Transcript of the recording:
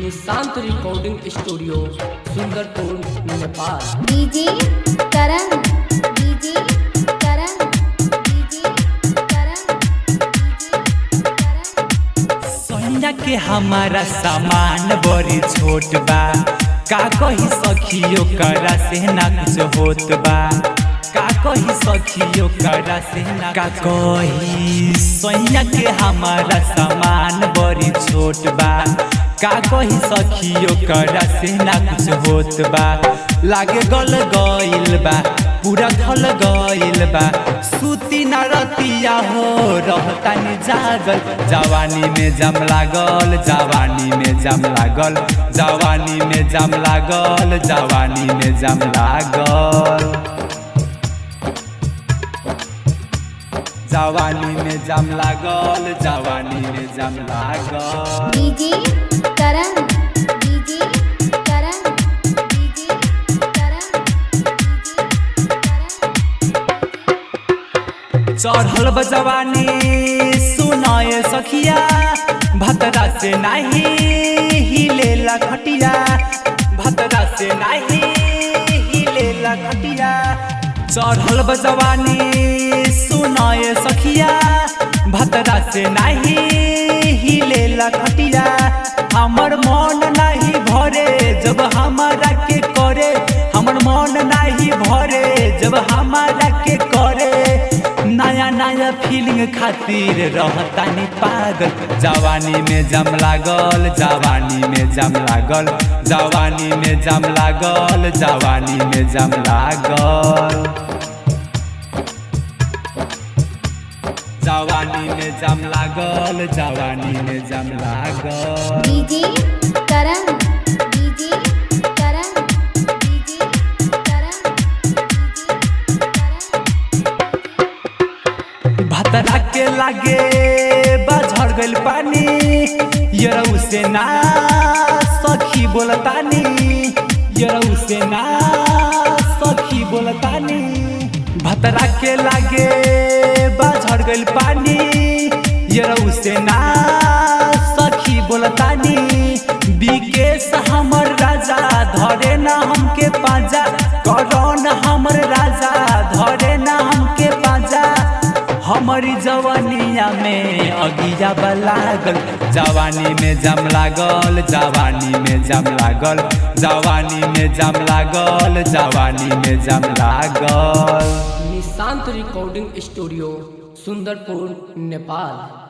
Nishant recording studio Sundarpur Nepal. DJ Karan DJ Karan DJ Karan Sonia के हमारा सामान बड़ी छोट बा, का कही सखियो करा से ना कुछ होत बा, का कही सखियो करा से ना का कही। सोनिया के हमारा सामान बड़ी छोट बा, का कही सखियो करा से ना कुछ होत बा। लागे गल गइल बा, पूरा थल गइल बा, सूती न रतिया हो रहतानी जागल। जवानी में जम लागल, जवानी में जम लागल, जवानी में जम लागल, जवानी में जम लागल, जवानी में जम लागल, जवानी में जम लागल। DJ Karan DJ Karan DJ करण चढ़ल बा जवानी सुनाए सखिया, भतरा से नाही हिलेला खटिया, भतरा से नाही हिलेला खटिया। चढ़ल बा जवानी सुनाए सखिया, भतरा से नाही हिलेला खटिया। हमर मन नाही भरे जब हमारा के करे, हमर मन नाही भरे जब हमारा के करे। नया नया फीलिंग खातिर रहतानी पागल। जवानी में जम लागल, जवानी में जम लागल, जवानी में जम लागल, जवानी में जम लागल, जवानी में जम लागल, जवानी में जम लागल। DJ Karan DJ Karan DJ करण भतरा के लागे बाझड़ गइल पानी, यरऊ से ना सखी बोलतानी, यरऊ से ना सखी बोलतानी। भतरा के लागे बाझड़ गइल पानी, यरऊ से ना सखी बोलतानी। विकेश हमर राजा धरे ना हमके पाजा, करण हमर राजा धरे ना हमके पाजा। हमारी जवानिया में अगिया लागल, जवानी में जम लागल, जवानी में जम लागल, जवानी में जम लागल, जवानी में जम लागल। Nishant recording studio Sundarpur Nepal.